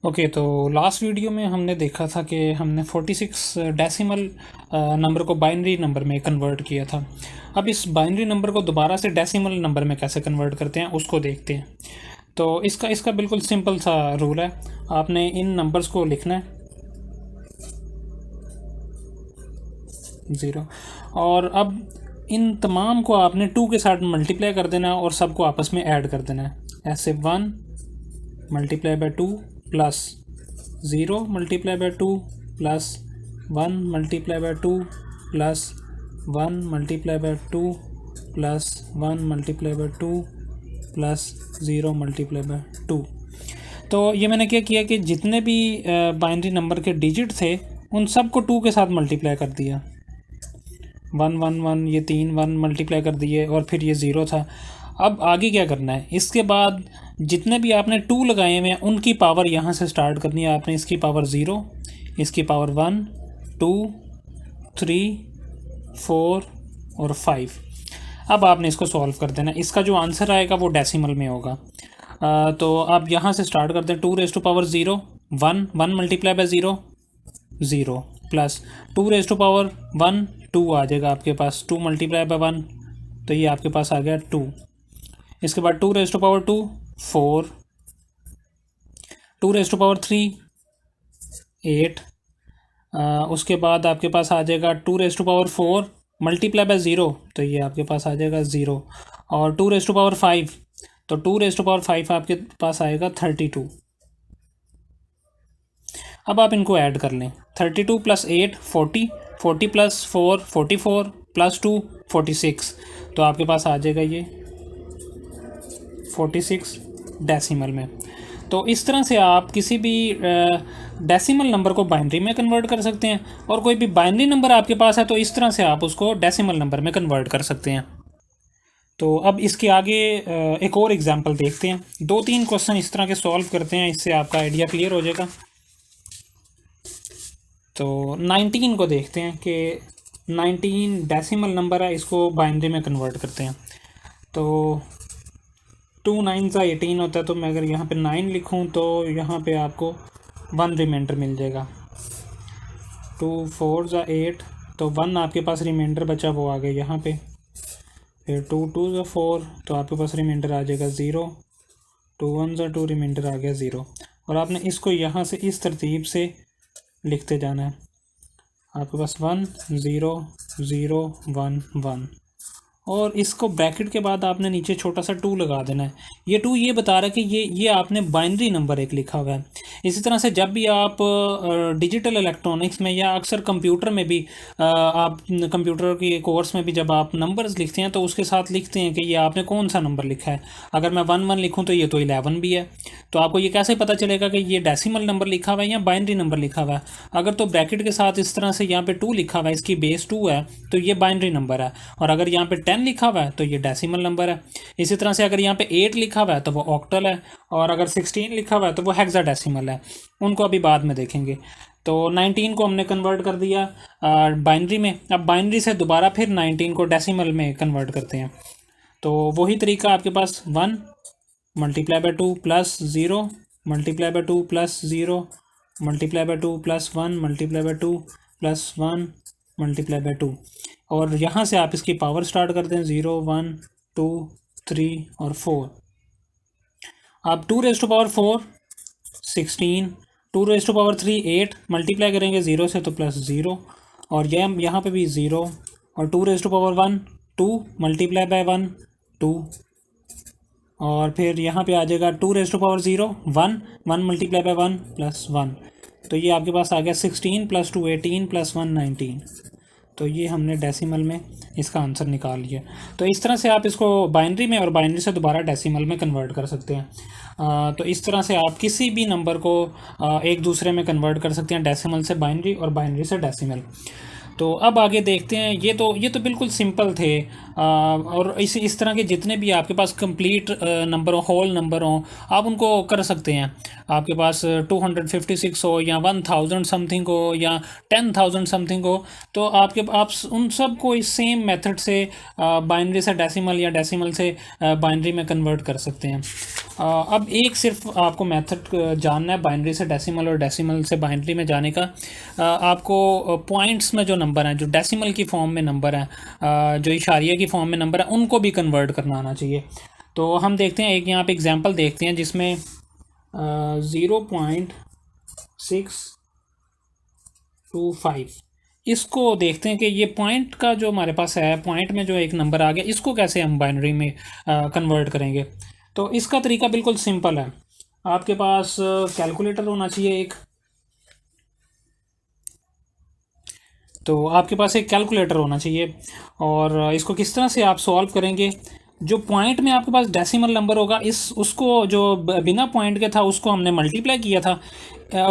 Okay, तो last video में हमने देखा था कि हमने 46 डेसिमल नंबर को बाइनरी नंबर में कन्वर्ट किया था। अब इस बाइनरी नंबर को दोबारा से डेसिमल नंबर में कैसे कन्वर्ट करते हैं उसको देखते हैं। तो इसका बिल्कुल सिंपल सा रूल है। आपने इन नंबर्स को लिखना है 0, और अब इन तमाम को आपने 2 के साथ मल्टीप्लाई कर देना है और सबको आपस में ऐड कर देना है। ऐसे 1 multiply bye 2 plus 0 multiply by 2 plus 1 multiply bye 2 plus 1 multiply bye 2 plus 1 multiply bye 2 plus 0 multiply by 2। तो ये मैंने क्या किया कि जितने भी बाइनरी नंबर के डिजिट थे उन सब को 2 के साथ मल्टीप्लाई कर दिया। 1 1 1 ये 3 1 मल्टीप्लाई कर दिए और फिर ये 0 था। अब आगे क्या करना है, इसके बाद जितने भी आपने 2 लगाए हुए हैं उनकी पावर यहाँ से स्टार्ट करनी है आपने। इसकी पावर 0, इसकी पावर 1 2 3 4 और 5। अब आपने इसको सॉल्व कर देना। इसका जो आंसर आएगा वो डेसिमल में होगा। तो आप यहाँ से स्टार्ट करते हैं। 2 raise to power 0 1 1 multiply by 0 0 plus 2 raise to power 1 2 आ जाएगा आपके पास। 2 मल्टीप्लाई बाय 1 तो ये आपके पास आ गया 2। इसके बाद 2 raise to power 2 4, 2 raise to power 3 8। उसके बाद आपके पास आ जाएगा 2 raise to power 4 multiply by 0 तो ये आपके पास आ जाएगा 0, और 2 रेज़ टू पावर 5 तो 2 रेज़ टू पावर 5 आपके पास आएगा 32। अब आप इनको ऐड कर लें। 32 प्लस 8 40, 40 प्लस 4 44 प्लस 2 46। तो आपके पास आ जाएगा ये 46 डेसिमल में। तो इस तरह से आप किसी भी डेसिमल नंबर को बाइनरी में कन्वर्ट कर सकते हैं, और कोई भी बाइनरी नंबर आपके पास है तो इस तरह से आप उसको डेसिमल नंबर में कन्वर्ट कर सकते हैं। तो अब इसके आगे एक और एग्जांपल देखते हैं। 2-3 क्वेश्चन इस तरह के सॉल्व करते हैं, इससे आपका आइडिया क्लियर हो जाएगा। तो 19 को देखते हैं कि 19 डेसिमल नंबर है, इसको बाइनरी में कन्वर्ट करते हैं। तो 2 9 सा 18 होता है, तो मैं अगर यहाँ पे 9 लिखूँ तो यहाँ पे आपको 1 रिमाइंडर मिल जाएगा। 2 4 सा 8 तो 1 आपके पास रिमाइंडर बचा, वो आ गया यहाँ पे। फिर 2 2 सा 4 तो आपके पास रिमाइंडर आ जाएगा 0। 2 1 सा 2 रिमाइंडर आ गया 0। और आपने इसको यहाँ से इस तरतीब से लिखते जाना है। आपके पास 1 0 0 1 1, और इसको ब्रैकेट के बाद आपने नीचे छोटा सा 2 लगा देना है। ये 2 ये बता रहा है कि ये आपने बाइनरी नंबर एक लिखा हुआ है। इसी तरह से जब भी आप डिजिटल इलेक्ट्रॉनिक्स में या अक्सर कंप्यूटर में भी आप कंप्यूटर के कोर्स में भी जब आप नंबर्स लिखते हैं तो उसके साथ लिखते हैं कि ये आपने कौन सा नंबर लिखा है। अगर मैं 1 1 लिखूँ तो ये तो 11 भी है। तो आपको ये कैसे पता चलेगा कि ये डेसिमल नंबर लिखा हुआ है या बाइनरी नंबर लिखा हुआ है? अगर तो ब्रैकेट के साथ इस तरह से यहाँ पे 2 लिखा हुआ है, इसकी बेस 2 है, तो ये बाइनरी नंबर है। और अगर यहाँ पे 10 लिखा हुआ है तो ये डेसिमल नंबर है। इसी तरह से अगर यहाँ पे 8 लिखा हुआ है तो वो ऑक्टल है, और अगर 16 लिखा हुआ है तो वो हेक्साडेसिमल है। उनको अभी बाद में देखेंगे। तो 19 को हमने कन्वर्ट कर दिया बाइनरी में। अब बाइनरी से दोबारा फिर 19 को डेसिमल में कन्वर्ट करते हैं। तो वही तरीका आपके पास 1 multiply bye 2 plus 0 multiply by 2 plus 0 multiply by 2 plus 1 multiply bye 2 plus 1 multiply bye 2। और यहाँ से आप इसकी पावर स्टार्ट करते हैं 0 1 2 3 और 4। आप 2 raise to power 4 16, 2 raise to power 3 8 multiply करेंगे 0 से तो प्लस 0, और यह यहाँ पे भी 0, और 2 raise to power 1 2 multiply by 1 2, और फिर यहाँ पे आ जाएगा 2 raise to power 0 1 1 multiply by 1 plus 1। तो ये आपके पास आ गया 16 प्लस 2 18 प्लस 1 19। तो ये हमने डेसिमल में इसका आंसर निकाल लिया। तो इस तरह से आप इसको बाइनरी में और बाइनरी से दोबारा डेसिमल में कन्वर्ट कर सकते हैं। तो इस तरह से आप किसी भी नंबर को एक दूसरे में कन्वर्ट कर सकते हैं, डेसिमल से बाइनरी और बाइनरी से डेसिमल। तो अब आगे देखते हैं। ये तो बिल्कुल सिंपल थे। और इस तरह के जितने भी आपके पास कंप्लीट नंबर हो, होल नंबर हो, आप उनको कर सकते हैं। आपके पास 256 हो या 1000 समथिंग हो या 10,000 समथिंग हो, तो आप उन सब को इस सेम मेथड से बाइनरी से डेसिमल या डेसिमल से बाइनरी में कन्वर्ट कर सकते हैं। अब एक सिर्फ आपको मेथड जानना है बाइनरी से डेसिमल और डेसिमल से बाइनरी में जाने का। आपको पॉइंट्स में जो नंबर हैं, जो डेसिमल की फॉर्म में नंबर हैं, जो इशारिया की फॉर्म में नंबर है, उनको भी कन्वर्ट करना आना चाहिए। तो हम देखते हैं, एक यहाँ पे एग्जांपल देखते हैं जिसमें 0.625 इसको देखते हैं कि ये पॉइंट का जो हमारे पास है, पॉइंट में जो एक नंबर आ गया, इसको कैसे हम बाइनरी में कन्वर्ट करेंगे। तो इसका तरीका बिल्कुल सिंपल है। आपके पास कैलकुलेटर होना चाहिए एक, तो आपके पास एक कैलकुलेटर होना चाहिए। और इसको किस तरह से आप सॉल्व करेंगे, जो पॉइंट में आपके पास डेसिमल नंबर होगा, इस उसको जो बिना पॉइंट के था उसको हमने मल्टीप्लाई किया था,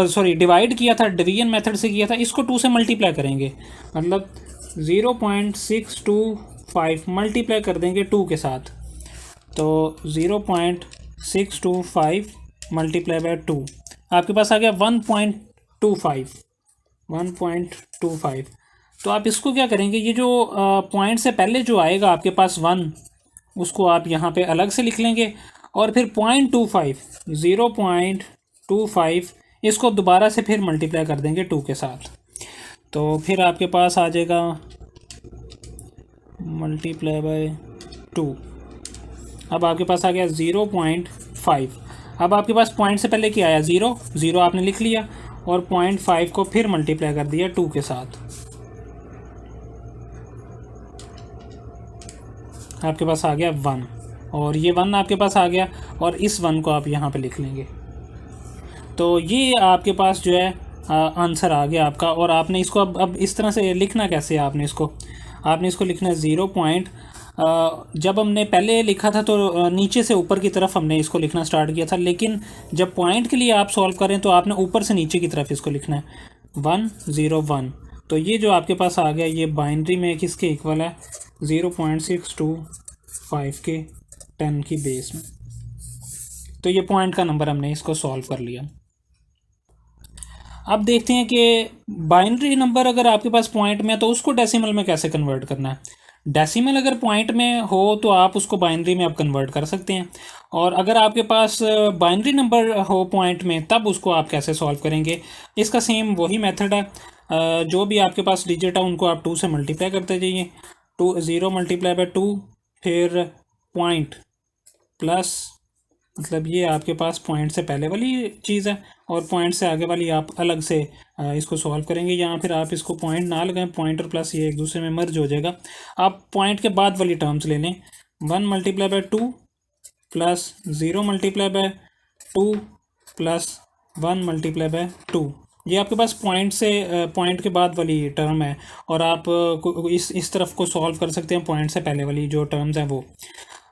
सॉरी डिवाइड किया था, डिवीजन मेथड से किया था, इसको 2 से मल्टीप्लाई करेंगे, मतलब 0.625 मल्टीप्लाई कर देंगे 2 के साथ। तो 0.625 मल्टीप्लाई बाय 2 आपके पास आ गया 1.25। तो आप इसको क्या करेंगे, ये जो पॉइंट से पहले जो आएगा आपके पास 1, उसको आप यहाँ पे अलग से लिख लेंगे, और फिर 0.25 इसको दोबारा से फिर मल्टीप्लाई कर देंगे 2 के साथ। तो फिर आपके पास आ जाएगा मल्टीप्लाई बाय 2। अब आपके पास आ गया 0.5। अब आपके पास पॉइंट से पहले क्या आया, 0 आपने लिख लिया, और 0.5 को फिर मल्टीप्लाई कर दिया 2 के साथ। आपके पास आ गया 1, और ये 1 आपके पास आ गया, और इस 1 को आप यहाँ पे लिख लेंगे। तो ये आपके पास जो है आंसर आ गया आपका। और आपने इसको अब इस तरह से लिखना कैसे है, आपने इसको लिखना है 0 पॉइंट, जब हमने पहले लिखा था तो नीचे से ऊपर की तरफ हमने इसको लिखना स्टार्ट किया था, लेकिन जब पॉइंट के लिए आप सॉल्व करें तो आपने ऊपर से नीचे की तरफ इसको लिखना है 101। तो ये जो आपके पास आ गया, ये बाइनरी में किसके इक्वल है, 0.625 के 10 की बेस में। तो ये पॉइंट का नंबर हमने इसको सॉल्व कर लिया। अब देखते हैं कि बाइनरी नंबर अगर आपके पास पॉइंट में है तो उसको डेसिमल में कैसे कन्वर्ट करना है। डेसिमल अगर पॉइंट में हो तो आप उसको बाइनरी में आप कन्वर्ट कर सकते हैं, और अगर आपके पास बाइनरी नंबर हो पॉइंट में, तब उसको आप कैसे सॉल्व करेंगे। इसका सेम वही मेथड है, जो भी आपके पास डिजिट है उनको आप 2 से मल्टीप्लाई करते जाइए। 0 मल्टीप्लाई बाय 2, फिर पॉइंट प्लस, मतलब ये आपके पास पॉइंट से पहले वाली चीज़ है, और पॉइंट से आगे वाली आप अलग से इसको सॉल्व करेंगे, या फिर आप इसको पॉइंट ना लगाएं, पॉइंट और प्लस ये एक दूसरे में मर्ज हो जाएगा। आप पॉइंट के बाद वाली टर्म्स ले लें, 1 multiply bye 2 plus 0 multiply by 2 plus 1 multiply bye 2। ये आपके पास पॉइंट के बाद वाली टर्म है, और आप इस तरफ को सॉल्व कर सकते हैं पॉइंट से पहले वाली जो टर्म्स हैं वो।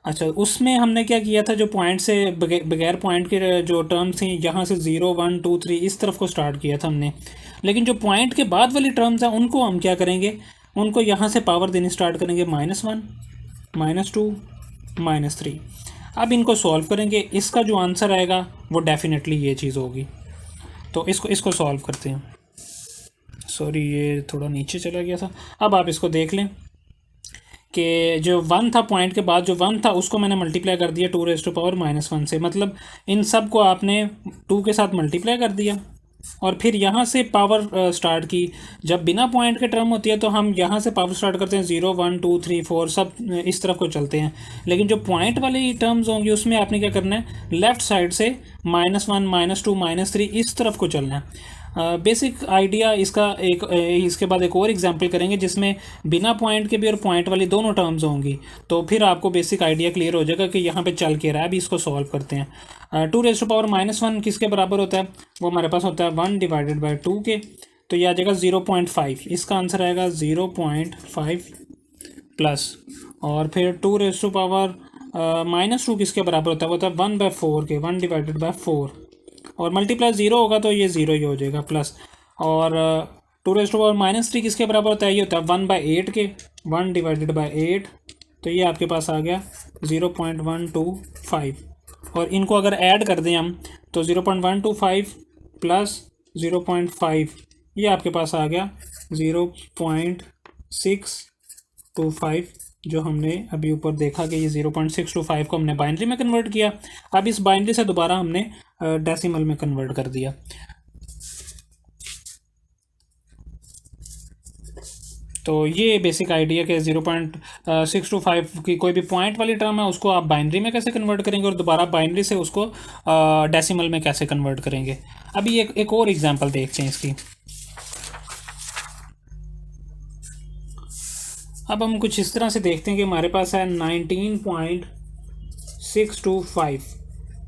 अच्छा, उसमें हमने क्या किया था, जो पॉइंट से बगैर पॉइंट के जो टर्म्स थी, यहाँ से 0 1 2 3 इस तरफ को स्टार्ट किया था हमने, लेकिन जो पॉइंट के बाद वाली टर्म्स हैं उनको हम क्या करेंगे, उनको यहाँ से पावर देनी स्टार्ट करेंगे, -1 -2 -3। अब इनको सॉल्व करेंगे, इसका जो आंसर आएगा वो डेफिनेटली ये चीज़ होगी। तो इसको सॉल्व करते हैं। सॉरी, ये थोड़ा नीचे चला गया था। अब आप इसको देख लें कि जो 1 था, पॉइंट के बाद जो 1 था उसको मैंने मल्टीप्लाई कर दिया 2⁻⁻1 से, मतलब इन सब को आपने 2 के साथ मल्टीप्लाई कर दिया, और फिर यहाँ से पावर स्टार्ट की। जब बिना पॉइंट के टर्म होती है तो हम यहाँ से पावर स्टार्ट करते हैं, 0 1 2 3 4 सब इस तरफ को चलते हैं, लेकिन जो पॉइंट वाली टर्म्स होंगी उसमें आपने क्या करना है, लेफ़्ट साइड से -1 -2 -3 इस तरफ को चलना है। बेसिक आइडिया इसका इसके बाद एक और एग्जांपल करेंगे जिसमें बिना पॉइंट के भी और पॉइंट वाली दोनों टर्म्स होंगी, तो फिर आपको बेसिक आइडिया क्लियर हो जाएगा कि यहाँ पे चल के रहा है। अभी इसको सॉल्व करते हैं। 2⁻⁻1 किसके बराबर होता है, वो हमारे पास होता है 1 डिवाइडेड बाई 2 के, तो ये आ जाएगा 0.5। इसका आंसर आएगा 0.5 प्लस, और फिर 2⁻⁻2 किसके बराबर होता है, वो होता है 1/4 के, 1 डिवाइडेड बाई 4, और मल्टीप्लाई 0 होगा तो ये 0 ही हो जाएगा प्लस। और 2⁻⁻3 किसके बराबर होता है, ये होता है 1/8 के, 1 डिवाइडेड बाई 8, तो ये आपके पास आ गया 0.125। और इनको अगर ऐड कर दें हम तो 0.125 प्लस 0.5 ये आपके पास आ गया 0.625, जो हमने अभी ऊपर देखा कि ये 0.625 को हमने बाइनरी में कन्वर्ट किया। अब इस बाइनरी से दोबारा हमने डेसिमल में कन्वर्ट कर दिया। तो ये बेसिक आइडिया कि 0.625 की कोई भी पॉइंट वाली टर्म है उसको आप बाइनरी में कैसे कन्वर्ट करेंगे और दोबारा बाइनरी से उसको डेसिमल में कैसे कन्वर्ट करेंगे। अभी एक और एग्जांपल देखते हैं इसकी। अब हम कुछ इस तरह से देखते हैं कि हमारे पास है 19.625।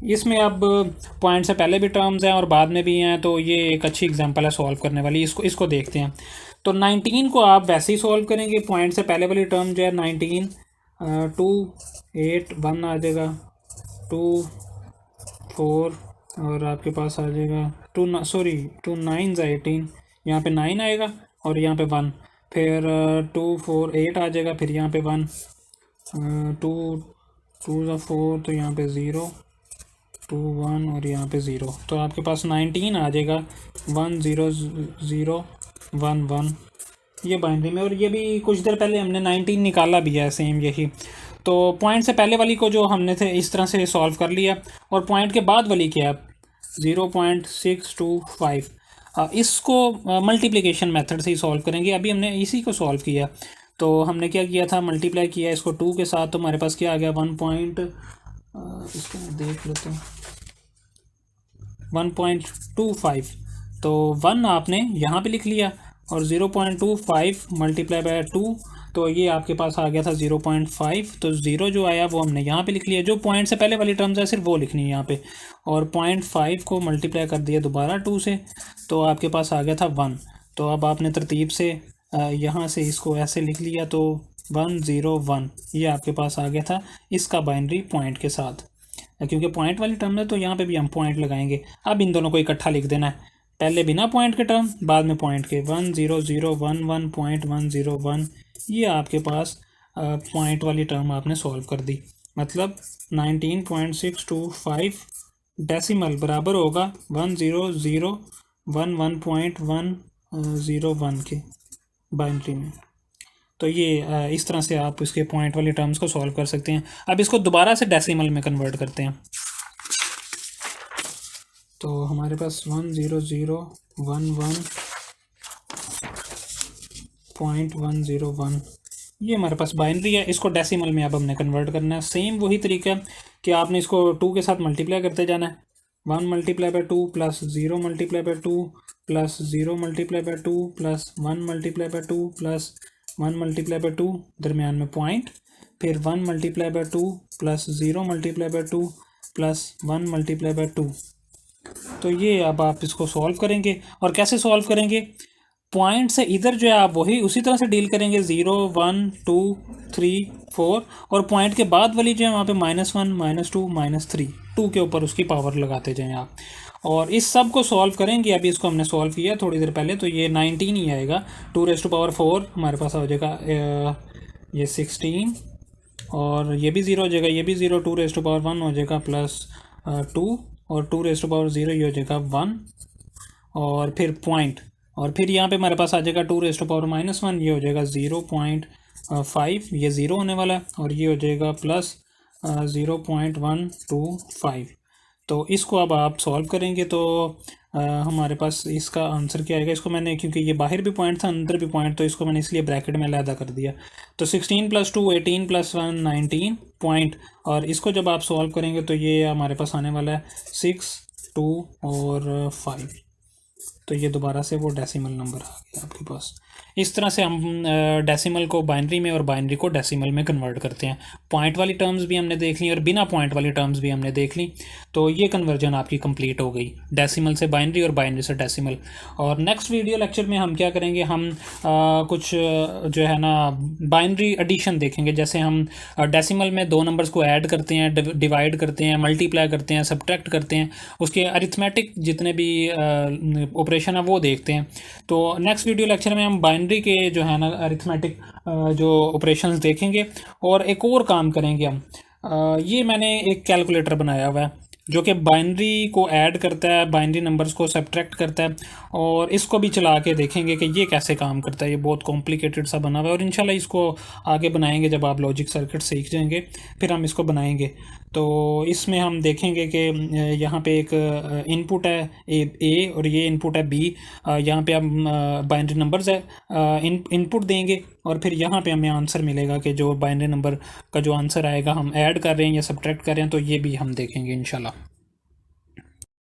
इसमें अब पॉइंट से पहले भी टर्म्स हैं और बाद में भी हैं, तो ये एक अच्छी एग्जांपल है सॉल्व करने वाली। इसको देखते हैं। तो 19 को आप वैसे ही सॉल्व करेंगे। पॉइंट से पहले वाली टर्म जो है 19 2 8 1 आ जाएगा, 2 4 और आपके पास आ जाएगा 2 9 18, यहाँ पे 9 आएगा और यहाँ पे 1, फिर 2 4 8 आ जाएगा, फिर यहाँ पे 1, 2 2 4 तो यहाँ पे 0 2 1 और यहाँ पे 0, तो आपके पास 19 आ जाएगा 1 0 0 1 1 ये बाइनरी में। और ये भी कुछ देर पहले हमने 19 निकाला भी है सेम यही। तो पॉइंट से पहले वाली को जो हमने थे इस तरह से सॉल्व कर लिया, और पॉइंट के बाद वाली क्या है 0.625, इसको मल्टीप्लिकेशन मेथड से ही सॉल्व करेंगे। अभी हमने इसी को सॉल्व किया, तो हमने क्या किया था, मल्टीप्लाई किया इसको 2 के साथ, तो हमारे पास क्या आ गया इसको देख लेते हैं 1.25। तो 1 आपने यहाँ पे लिख लिया और 0.25 मल्टीप्लाई बाय 2, तो ये आपके पास आ गया था 0.5। तो 0 जो आया वो हमने यहाँ पे लिख लिया, जो पॉइंट से पहले वाली टर्म्स है सिर्फ वो लिखनी है यहाँ पे, और 0.5 को मल्टीप्लाई कर दिया दोबारा 2 से, तो आपके पास आ गया था 1। तो अब आपने तरतीब से यहाँ से इसको ऐसे लिख लिया, तो 1 0 1 ये आपके पास आ गया था इसका बाइनरी पॉइंट के साथ। क्योंकि पॉइंट वाली टर्म है तो यहाँ पे भी हम पॉइंट लगाएंगे। अब इन दोनों को इकट्ठा लिख देना है, पहले बिना पॉइंट के टर्म, बाद में पॉइंट के। 1 0 0 1 1.101 ये आपके पास पॉइंट वाली टर्म आपने सॉल्व कर दी। मतलब 19.625 डेसिमल बराबर होगा 10011.101 के बाइनरी में। तो ये इस तरह से आप इसके पॉइंट वाली टर्म्स को सॉल्व कर सकते हैं। अब इसको दोबारा से डेसिमल में कन्वर्ट करते हैं। तो हमारे पास 10011.101 ये हमारे पास बाइनरी है, इसको डेसिमल में अब हमने कन्वर्ट करना है। सेम वही तरीका है कि आपने इसको 2 के साथ मल्टीप्लाई करते जाना है। 1 multiply bye 2 plus 0 multiply by 2 plus 0 multiply by 2 plus 1 multiply bye 2 plus 1 multiply bye 2, दरमियान में पॉइंट, फिर 1 multiply bye 2 plus 0 multiply by 2 plus 1 multiply bye 2। तो ये अब आप इसको सॉल्व करेंगे। और कैसे सॉल्व करेंगे, पॉइंट से इधर जो है आप वही उसी तरह से डील करेंगे 0 1 2 3 4, और पॉइंट के बाद वाली जो है वहाँ पे -1 -2 -3 2 के ऊपर उसकी पावर लगाते जाएं आप, और इस सब को सॉल्व करेंगे। अभी इसको हमने सॉल्व किया थोड़ी देर पहले, तो ये 19 ही आएगा। 2⁴ हमारे पास हो जाएगा ये 16, और ये भी 0 हो जाएगा, ये भी 0, 2⁴ हो जाएगा प्लस 2, और 2⁴ ये हो जाएगा 1, और फिर पॉइंट, और फिर यहाँ पे हमारे पास आ जाएगा 2⁻⁻1, ये हो जाएगा 0.5, ये 0 होने वाला है, और ये हो जाएगा प्लस 0.125। तो इसको अब आप सॉल्व करेंगे तो हमारे पास इसका आंसर क्या आएगा। इसको मैंने, क्योंकि ये बाहर भी पॉइंट था अंदर भी पॉइंट, तो इसको मैंने इसलिए ब्रैकेट में अलहदा कर दिया। तो 16 + 2 18 + 1 19 पॉइंट, और इसको जब आप सॉल्व करेंगे तो ये हमारे पास आने वाला है 6 2 और 5। तो ये दोबारा से वो डेसिमल नंबर आ गया आपके पास। इस तरह से हम डेसिमल को बाइनरी में और बाइनरी को डेसिमल में कन्वर्ट करते हैं। पॉइंट वाली टर्म्स भी हमने देख ली और बिना पॉइंट वाली टर्म्स भी हमने देख ली। तो ये कन्वर्जन आपकी कंप्लीट हो गई, डेसिमल से बाइनरी और बाइनरी से डेसिमल। और नेक्स्ट वीडियो लेक्चर में हम क्या करेंगे, हम कुछ जो है ना बाइनरी एडिशन देखेंगे। जैसे हम डेसिमल में 2 नंबर्स को ऐड करते हैं, डिवाइड करते हैं, मल्टीप्लाई करते हैं, सब्ट्रैक्ट करते हैं, उसके अरिथमेटिक जितने भी ऑपरेशन है वो देखते हैं। तो नेक्स्ट वीडियो लेक्चर में हम बाइनरी के जो है ना अरिथमेटिक जो ऑपरेशंस देखेंगे। और एक और काम करेंगे हम, ये मैंने एक कैलकुलेटर बनाया हुआ है, जो कि बाइनरी को ऐड करता है, बाइनरी नंबर्स को सब्ट्रैक्ट करता है। और इसको भी चला के देखेंगे कि ये कैसे काम करता है। ये बहुत कॉम्प्लिकेटेड सा बना हुआ है और इंशाल्लाह इसको आगे बनाएंगे, जब आप लॉजिक सर्किट सीख जाएंगे फिर हम इसको बनाएंगे। तो इसमें हम देखेंगे कि यहाँ पे एक इनपुट है ए और ये इनपुट है बी। यहाँ पे हम बाइनरी नंबर्स है इनपुट देंगे और फिर यहाँ पे हमें आंसर मिलेगा कि जो बाइनरी नंबर का जो आंसर आएगा हम ऐड कर रहे हैं या सब्ट्रैक्ट कर रहे हैं, तो ये भी हम देखेंगे इंशाल्लाह।